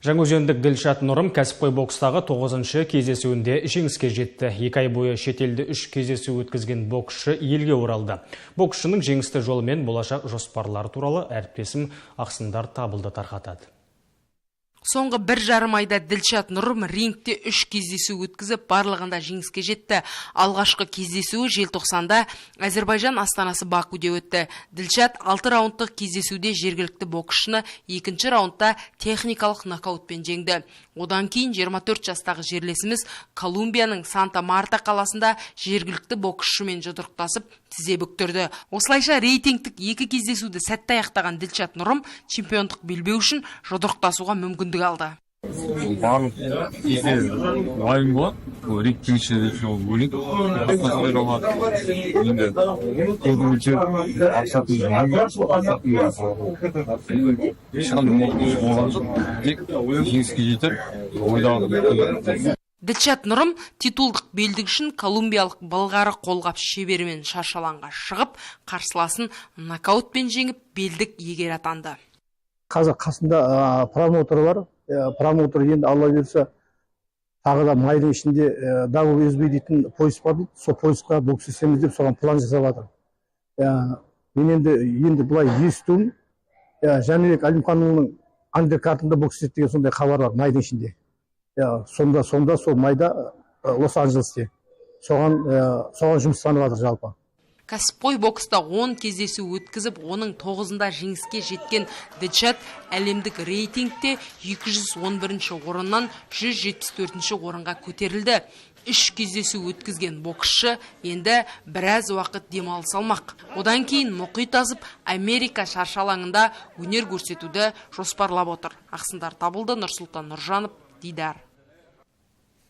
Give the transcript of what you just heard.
Жаңаөзендік Дилшат Нұрым кәсіпқой бокстағы 9-шы кездесуінде жеңіске жетті. 2 ай бойы шетелде 3 кездесу өткізген боксшы елге оралды. Боксшының жеңісті жолы мен болашақ жоспарлары туралы әріптесім Ақсындар Табылды тарқатады. Соңғы 1,5 айда Дилшат Нұрым рингте 3 кездесу өткізіп, барлығында жеңіске жетті. Алғашқы кездесуі желтоқсанда Әзербайжан астанасы Бакуде өтті. Дилшат 6 раундтық кездесуде жергілікті боксшыны 2-ші раундта техникалық нокаутпен жеңді. Одан кейін 24 жастағы жерлесіміз Колумбияның Санта-Марта қаласында жергілікті боксшымен жұдырықтасып, тізе бүктірді. Осылайша рейтингтік 2 кездесуді сәтті аяқтаған Дилшат Нұрым чемпиондық белбеу үшін жұдырықтасуға мүмкіндік алды. Барлық кезде уайым болады, рейтинг ішінде бөлек. Енді көбінше Дилшат Нұрым титулдық белдік үшін колумбиялық былғары қолғап шеберімен шаршалаңға шығып, қарсыласын нокаутпен жеңіп, белдік иегері атанды. Қазір қасында промоутер бар. Промоутер енді алла берсе, тағы да майдың ішінде WSB дейтін пояс бар дейді. Сол поясқа бокс істеміз деп соған план жасап жатыр. Мен енді былай естуім, Жәнібек Әлімханұлының андеркартында бокс істейді деген сондай хабар бар майдың ішінде. Сонда сол майда Лос-Анджелесте. Соған жұмыстанып жатыр жалпы. Кәсіпқой бокста 10 кездесу өткізіп, оның 9-ында жеңіске жеткен Дилшат әлемдік рейтингте 211-ші орыннан 174-ші орынға көтерілді. 3 кездесу өткізген боксшы енді біраз уақыт демалыс алмақ. Одан кейін мұхит асып, Америка шаршалаңында өнер көрсетуді жоспарлап отыр. Ақсындар Табылды, Нұрсұлтан Нұржанов, Дидар.